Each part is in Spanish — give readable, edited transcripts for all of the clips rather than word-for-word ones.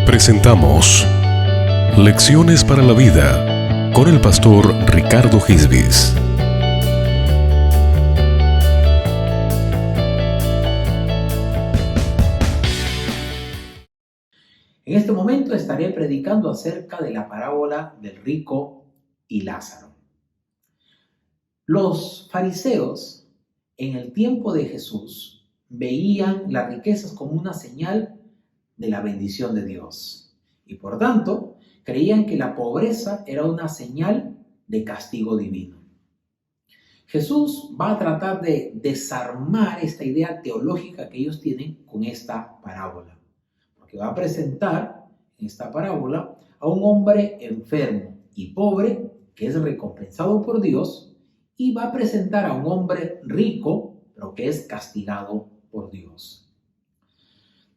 Presentamos Lecciones para la Vida con el pastor Ricardo Gisbis. En este momento estaré predicando acerca de la parábola del rico y Lázaro. Los fariseos en el tiempo de Jesús veían las riquezas como una señal de la bendición de Dios y por tanto creían que la pobreza era una señal de castigo divino. Jesús va a tratar de desarmar esta idea teológica que ellos tienen con esta parábola, porque va a presentar en esta parábola a un hombre enfermo y pobre que es recompensado por Dios, y va a presentar a un hombre rico pero que es castigado por Dios.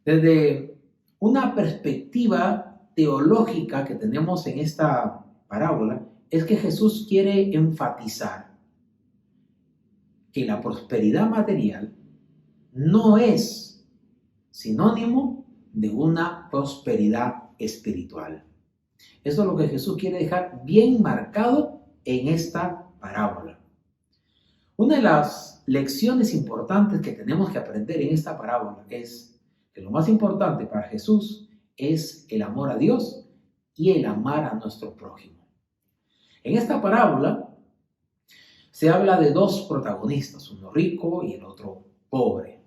Desde una perspectiva teológica que tenemos en esta parábola es que Jesús quiere enfatizar que la prosperidad material no es sinónimo de una prosperidad espiritual. Eso es lo que Jesús quiere dejar bien marcado en esta parábola. Una de las lecciones importantes que tenemos que aprender en esta parábola es que lo más importante para Jesús es el amor a Dios y el amar a nuestro prójimo. En esta parábola se habla de dos protagonistas, uno rico y el otro pobre.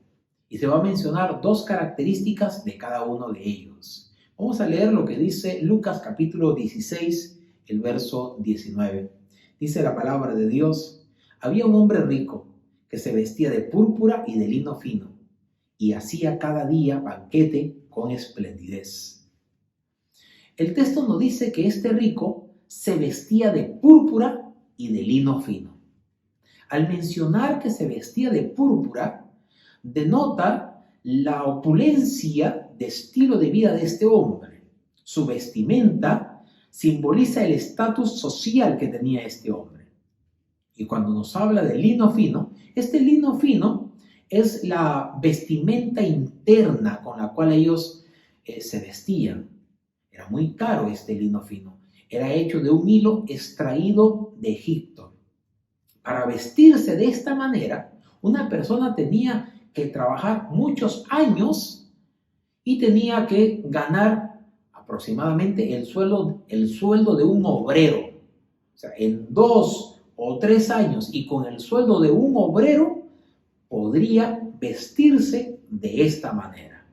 Y se va a mencionar dos características de cada uno de ellos. Vamos a leer lo que dice Lucas capítulo 16, el verso 19. Dice la palabra de Dios: había un hombre rico que se vestía de púrpura y de lino fino y hacía cada día banquete con esplendidez. El texto nos dice que este rico se vestía de púrpura y de lino fino. Al mencionar que se vestía de púrpura, denota la opulencia de estilo de vida de este hombre. Su vestimenta simboliza el estatus social que tenía este hombre. Y cuando nos habla de lino fino, este lino fino es la vestimenta interna con la cual ellos se vestían. Era muy caro este lino fino. Era hecho de un hilo extraído de Egipto. Para vestirse de esta manera, una persona tenía que trabajar muchos años y tenía que ganar aproximadamente el sueldo de un obrero. O sea, en 2 o 3 años y con el sueldo de un obrero podría vestirse de esta manera.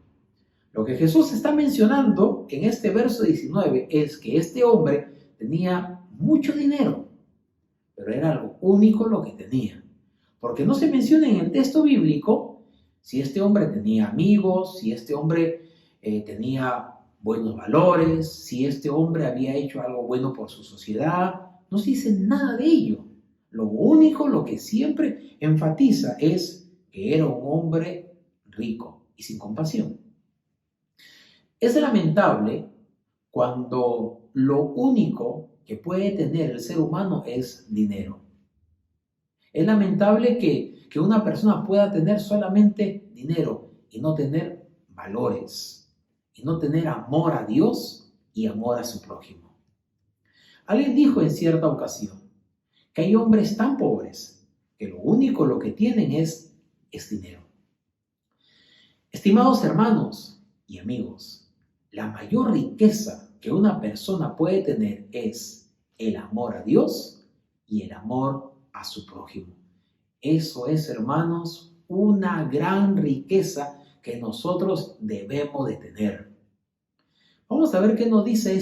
Lo que Jesús está mencionando en este verso 19 es que este hombre tenía mucho dinero, pero era lo único lo que tenía. Porque no se menciona en el texto bíblico si este hombre tenía amigos, si este hombre tenía buenos valores, si este hombre había hecho algo bueno por su sociedad. No se dice nada de ello. Lo único, lo que siempre enfatiza es que era un hombre rico y sin compasión. Es lamentable cuando lo único que puede tener el ser humano es dinero. Es lamentable que una persona pueda tener solamente dinero y no tener valores, y no tener amor a Dios y amor a su prójimo. Alguien dijo en cierta ocasión que hay hombres tan pobres que lo único lo que tienen es dinero. Estimados hermanos y amigos, la mayor riqueza que una persona puede tener es el amor a Dios y el amor a su prójimo. Eso es, hermanos, una gran riqueza que nosotros debemos de tener. Vamos a ver qué nos dice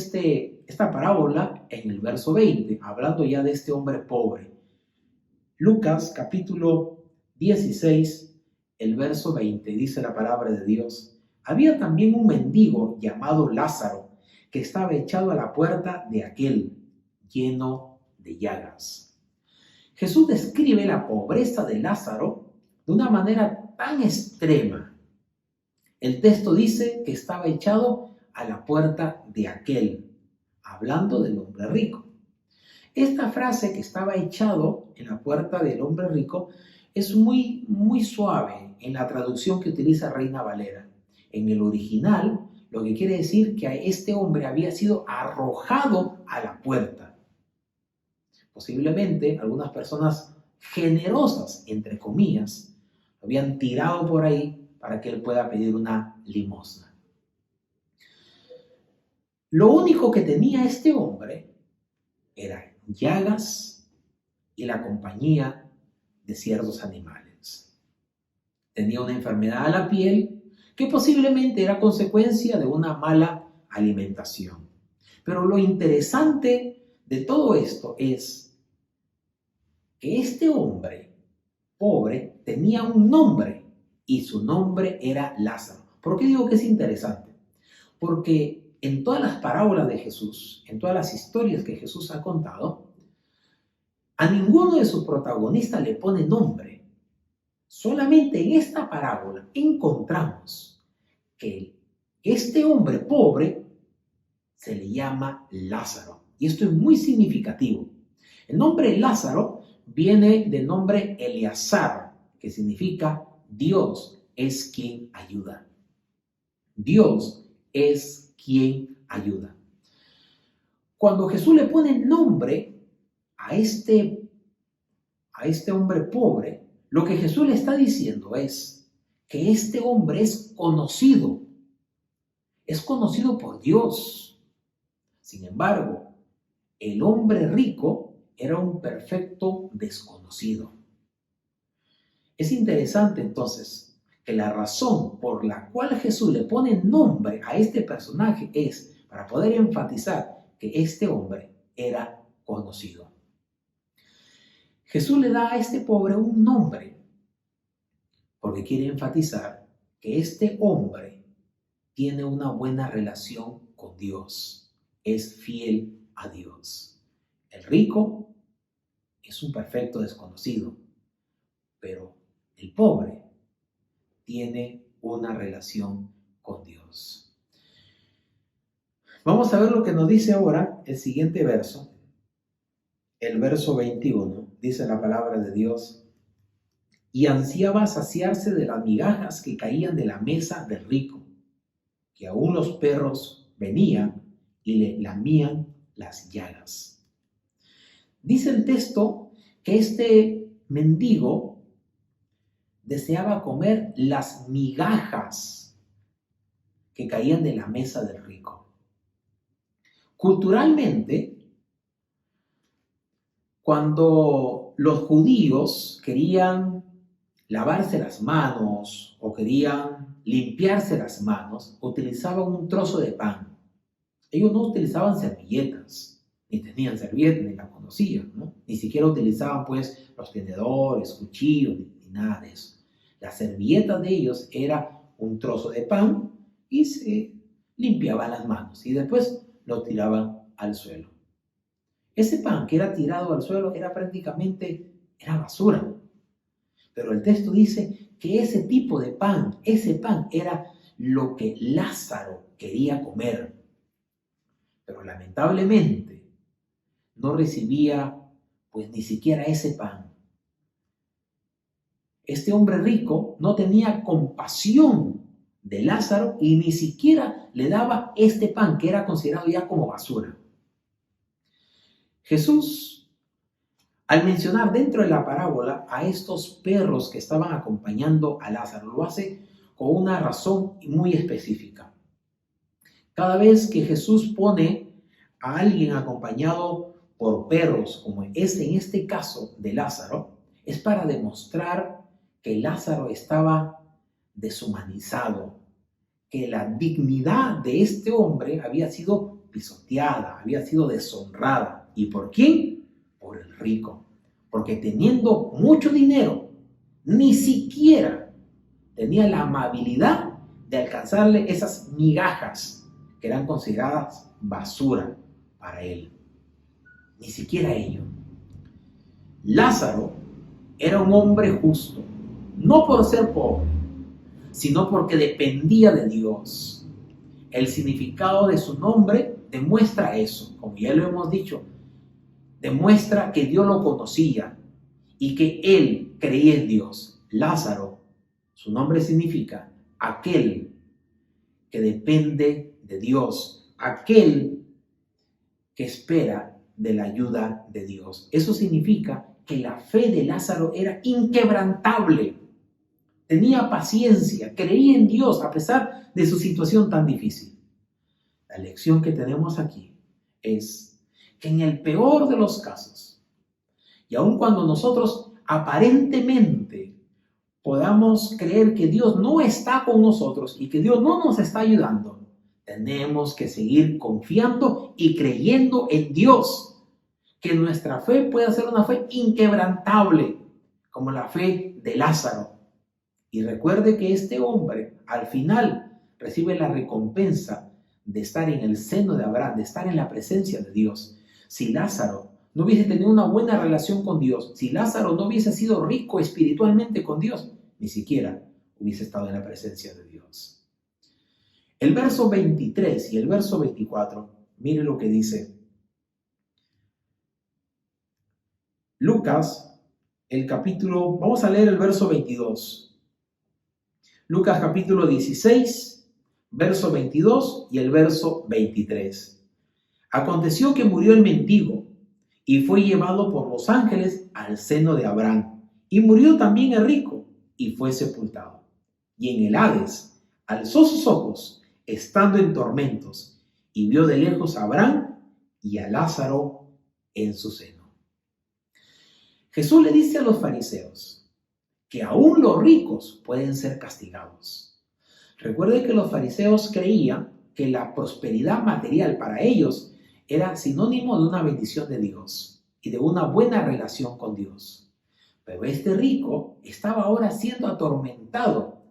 esta parábola en el verso 20, hablando ya de este hombre pobre. Lucas capítulo 16, el verso 20, dice la palabra de Dios: había también un mendigo llamado Lázaro que estaba echado a la puerta de aquel, lleno de llagas. Jesús describe la pobreza de Lázaro de una manera tan extrema. El texto dice que estaba echado a la puerta de aquel, hablando del hombre rico. Esta frase, que estaba echado en la puerta del hombre rico, es muy suave en la traducción que utiliza Reina Valera. En el original, lo que quiere decir que a este hombre había sido arrojado a la puerta. Posiblemente algunas personas generosas, entre comillas, lo habían tirado por ahí para que él pueda pedir una limosna. Lo único que tenía este hombre eran llagas y la compañía de ciertos animales. Tenía una enfermedad a la piel que posiblemente era consecuencia de una mala alimentación. Pero lo interesante de todo esto es que este hombre pobre tenía un nombre y su nombre era Lázaro. ¿Por qué digo que es interesante? Porque en todas las parábolas de Jesús, en todas las historias que Jesús ha contado, a ninguno de sus protagonistas le pone nombre. Solamente en esta parábola encontramos que este hombre pobre se le llama Lázaro. Y esto es muy significativo. El nombre Lázaro viene del nombre Eleazar, que significa Dios es quien ayuda. Dios es quien ayuda. Cuando Jesús le pone nombre a este hombre pobre, lo que Jesús le está diciendo es que este hombre es conocido por Dios. Sin embargo, el hombre rico era un perfecto desconocido. Es interesante entonces que la razón por la cual Jesús le pone nombre a este personaje es para poder enfatizar que este hombre era conocido. Jesús le da a este pobre un nombre porque quiere enfatizar que este hombre tiene una buena relación con Dios, es fiel a Dios. El rico es un perfecto desconocido, pero el pobre tiene una relación con Dios. Vamos a ver lo que nos dice ahora el siguiente verso. El verso 21 dice la palabra de Dios: y ansiaba saciarse de las migajas que caían de la mesa del rico, que aún los perros venían y le lamían las llagas. Dice el texto que este mendigo deseaba comer las migajas que caían de la mesa del rico. Culturalmente, cuando los judíos querían lavarse las manos o querían limpiarse las manos, utilizaban un trozo de pan. Ellos no utilizaban servilletas, ni tenían servilletas, ni la conocían, ¿no? Ni siquiera utilizaban pues los tenedores, cuchillos, ni nada de eso. La servilleta de ellos era un trozo de pan y se limpiaban las manos y después lo tiraban al suelo. Ese pan que era tirado al suelo era basura. Pero el texto dice que ese tipo de pan, ese pan era lo que Lázaro quería comer. Pero lamentablemente no recibía pues ni siquiera ese pan. Este hombre rico no tenía compasión de Lázaro y ni siquiera le daba este pan que era considerado ya como basura. Jesús, al mencionar dentro de la parábola a estos perros que estaban acompañando a Lázaro, lo hace con una razón muy específica. Cada vez que Jesús pone a alguien acompañado por perros, como es en este caso de Lázaro, es para demostrar que Lázaro estaba deshumanizado, que la dignidad de este hombre había sido pisoteada, había sido deshonrada. ¿Y por quién? Por el rico. Porque teniendo mucho dinero, ni siquiera tenía la amabilidad de alcanzarle esas migajas que eran consideradas basura para él. Ni siquiera ello. Lázaro era un hombre justo, no por ser pobre, sino porque dependía de Dios. El significado de su nombre demuestra eso, como ya lo hemos dicho, demuestra que Dios lo conocía y que él creía en Dios. Lázaro, su nombre significa aquel que depende de Dios, aquel que espera de la ayuda de Dios. Eso significa que la fe de Lázaro era inquebrantable. Tenía paciencia, creía en Dios a pesar de su situación tan difícil. La lección que tenemos aquí es que en el peor de los casos, y aun cuando nosotros aparentemente podamos creer que Dios no está con nosotros y que Dios no nos está ayudando, tenemos que seguir confiando y creyendo en Dios, que nuestra fe pueda ser una fe inquebrantable, como la fe de Lázaro. Y recuerde que este hombre al final recibe la recompensa de estar en el seno de Abraham, de estar en la presencia de Dios. Si Lázaro no hubiese tenido una buena relación con Dios, si Lázaro no hubiese sido rico espiritualmente con Dios, ni siquiera hubiese estado en la presencia de Dios. El verso 23 y el verso 24, mire lo que dice Lucas, el capítulo, vamos a leer el verso 22. Lucas capítulo 16, verso 22 y el verso 23. Aconteció que murió el mendigo y fue llevado por los ángeles al seno de Abraham. Y murió también el rico y fue sepultado. Y en el Hades alzó sus ojos, estando en tormentos, y vio de lejos a Abraham y a Lázaro en su seno. Jesús le dice a los fariseos que aún los ricos pueden ser castigados. Recuerde que los fariseos creían que la prosperidad material para ellos era sinónimo de una bendición de Dios y de una buena relación con Dios. Pero este rico estaba ahora siendo atormentado,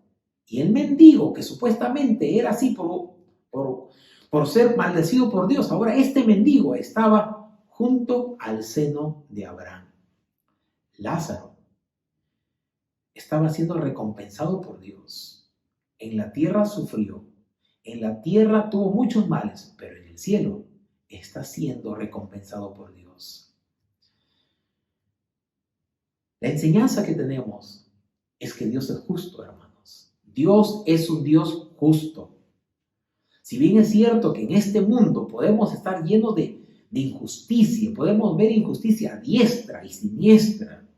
y el mendigo, que supuestamente era así por ser maldecido por Dios, ahora este mendigo estaba junto al seno de Abraham. Lázaro estaba siendo recompensado por Dios. En la tierra sufrió, en la tierra tuvo muchos males, pero en el cielo está siendo recompensado por Dios. La enseñanza que tenemos es que Dios es justo, hermanos. Dios es un Dios justo. Si bien es cierto que en este mundo podemos estar llenos de injusticia, podemos ver injusticia a diestra y siniestra,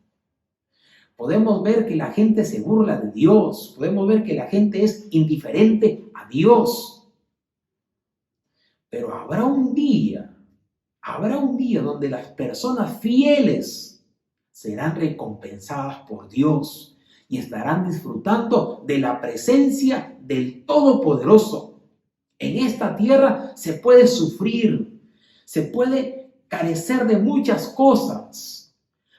podemos ver que la gente se burla de Dios, podemos ver que la gente es indiferente a Dios. Pero habrá un día donde las personas fieles serán recompensadas por Dios y estarán disfrutando de la presencia del Todopoderoso. En esta tierra se puede sufrir, se puede carecer de muchas cosas.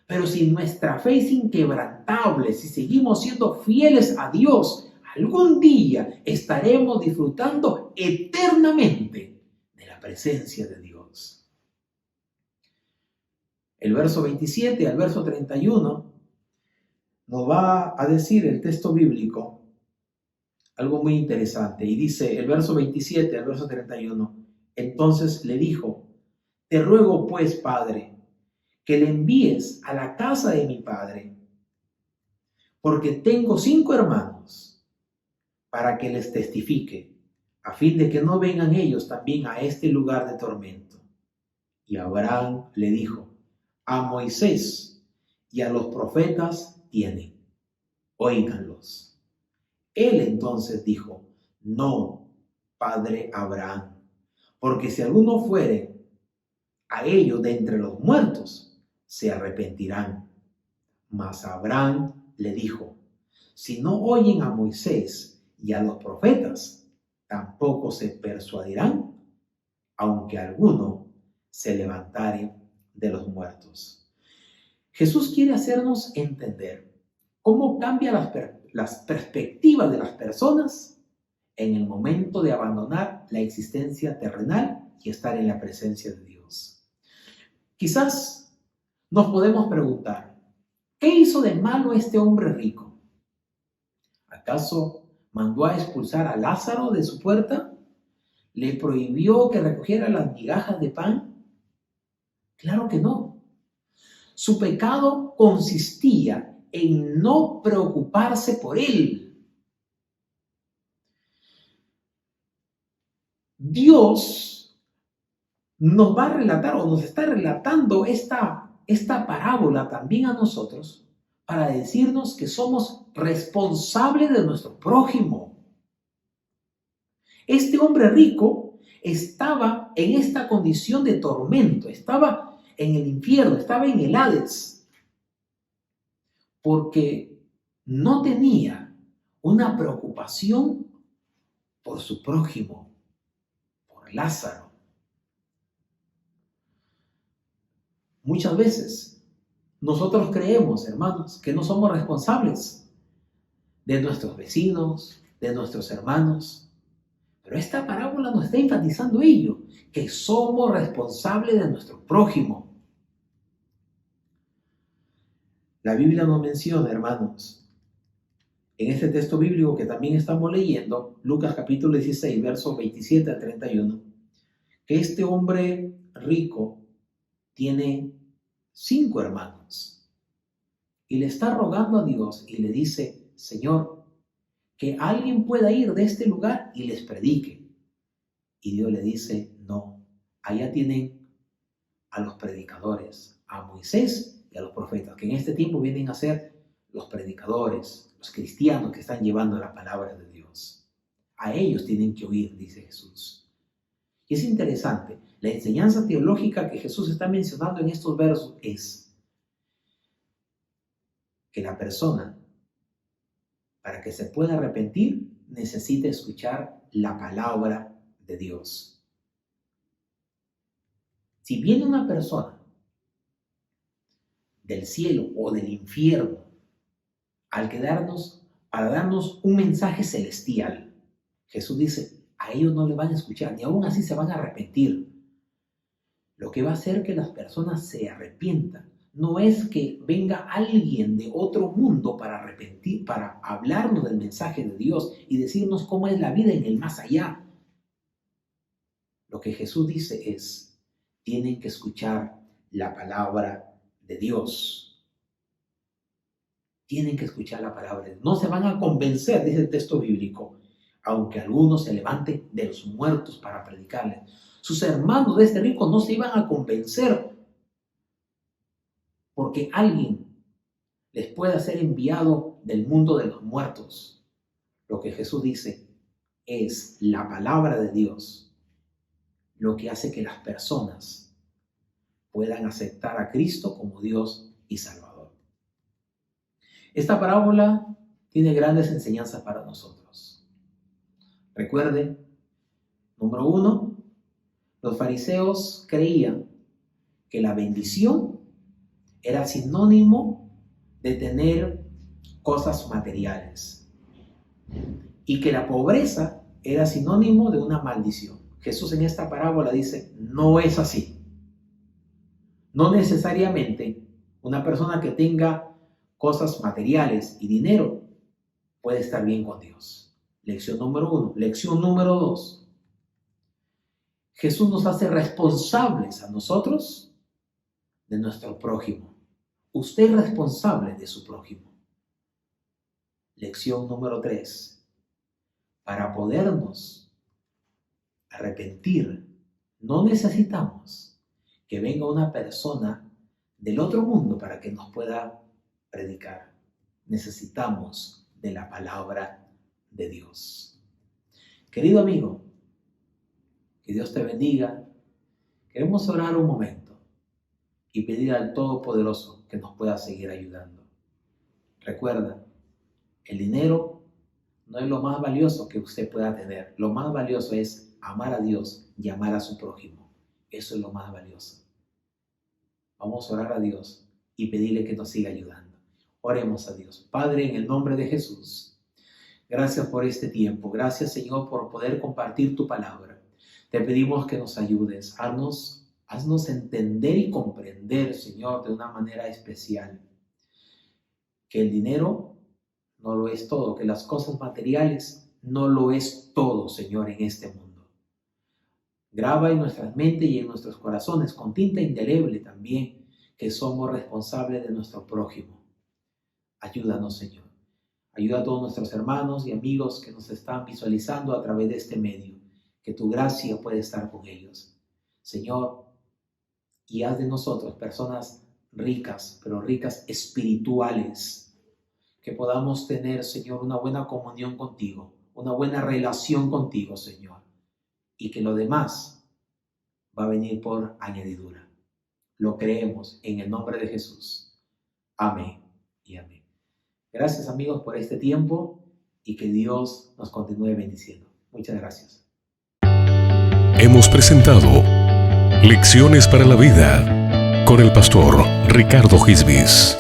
Pero si nuestra fe es inquebrantable, si seguimos siendo fieles a Dios, algún día estaremos disfrutando eternamente de la presencia de Dios. El verso 27 al verso 31 nos va a decir el texto bíblico algo muy interesante. Y dice el verso 27 al verso 31, entonces le dijo, te ruego pues, Padre, que le envíes a la casa de mi padre, porque tengo 5 hermanos, para que les testifique, a fin de que no vengan ellos también a este lugar de tormento. Y Abraham le dijo, a Moisés y a los profetas tienen, óiganlos. Él entonces dijo, no, padre Abraham, porque si alguno fuere a ellos de entre los muertos, se arrepentirán. Mas Abraham le dijo, si no oyen a Moisés y a los profetas, tampoco se persuadirán, aunque alguno se levantare de los muertos. Jesús quiere hacernos entender cómo cambia las perspectivas de las personas en el momento de abandonar la existencia terrenal y estar en la presencia de Dios. Quizás nos podemos preguntar, ¿qué hizo de malo este hombre rico? ¿Acaso mandó a expulsar a Lázaro de su puerta? ¿Le prohibió que recogiera las migajas de pan? Claro que no. Su pecado consistía en no preocuparse por él. Dios nos va a relatar o nos está relatando esta parábola también a nosotros para decirnos que somos responsables de nuestro prójimo. Este hombre rico estaba en esta condición de tormento, estaba en el infierno, estaba en el Hades, porque no tenía una preocupación por su prójimo, por Lázaro. Muchas veces nosotros creemos, hermanos, que no somos responsables de nuestros vecinos, de nuestros hermanos. Pero esta parábola nos está enfatizando ello, que somos responsables de nuestro prójimo. La Biblia nos menciona, hermanos, en este texto bíblico que también estamos leyendo, Lucas capítulo 16, versos 27 a 31, que este hombre rico tiene 5 hermanos y le está rogando a Dios y le dice: Señor, que alguien pueda ir de este lugar y les predique. Y Dios le dice: no, allá tienen a los predicadores, a Moisés y a los profetas, que en este tiempo vienen a ser los predicadores, los cristianos que están llevando la palabra de Dios. A ellos tienen que oír, dice Jesús. Y es interesante, la enseñanza teológica que Jesús está mencionando en estos versos es que la persona, para que se pueda arrepentir, necesita escuchar la palabra de Dios. Si viene una persona del cielo o del infierno para darnos un mensaje celestial, Jesús dice: a ellos no le van a escuchar, ni aún así se van a arrepentir. Lo que va a hacer que las personas se arrepientan no es que venga alguien de otro mundo para arrepentir, para hablarnos del mensaje de Dios y decirnos cómo es la vida en el más allá. Lo que Jesús dice es: tienen que escuchar la palabra de Dios. Tienen que escuchar la palabra de Dios. No se van a convencer, dice el texto bíblico, aunque algunos se levanten de los muertos para predicarles. Sus hermanos de este rico no se iban a convencer porque alguien les pueda ser enviado del mundo de los muertos. Lo que Jesús dice es la palabra de Dios lo que hace que las personas puedan aceptar a Cristo como Dios y Salvador. Esta parábola tiene grandes enseñanzas para nosotros. Recuerde, número 1, los fariseos creían que la bendición era sinónimo de tener cosas materiales y que la pobreza era sinónimo de una maldición. Jesús en esta parábola dice: no es así. No necesariamente una persona que tenga cosas materiales y dinero puede estar bien con Dios. Lección número 1. Lección número 2. Jesús nos hace responsables a nosotros de nuestro prójimo. Usted es responsable de su prójimo. Lección número 3. Para podernos arrepentir, no necesitamos que venga una persona del otro mundo para que nos pueda predicar. Necesitamos de la palabra de Dios. Querido amigo, que Dios te bendiga. Queremos orar un momento y pedir al Todopoderoso que nos pueda seguir ayudando. Recuerda, el dinero no es lo más valioso que usted pueda tener. Lo más valioso es amar a Dios y amar a su prójimo. Eso es lo más valioso. Vamos a orar a Dios y pedirle que nos siga ayudando. Oremos a Dios. Padre, en el nombre de Jesús, gracias por este tiempo. Gracias, Señor, por poder compartir tu palabra. Te pedimos que nos ayudes. Haznos entender y comprender, Señor, de una manera especial que el dinero no lo es todo, que las cosas materiales no lo es todo, Señor, en este mundo. Graba en nuestras mentes y en nuestros corazones con tinta indeleble también que somos responsables de nuestro prójimo. Ayúdanos, Señor. Ayuda a todos nuestros hermanos y amigos que nos están visualizando a través de este medio. que tu gracia puede estar con ellos. Señor, y haz de nosotros personas ricas, pero ricas espirituales, que podamos tener, Señor, una buena comunión contigo, una buena relación contigo, Señor, y que lo demás va a venir por añadidura. Lo creemos en el nombre de Jesús. Amén y amén. Gracias, amigos, por este tiempo y que Dios nos continúe bendiciendo. Muchas gracias. Hemos presentado Lecciones para la Vida con el pastor Ricardo Gisbis.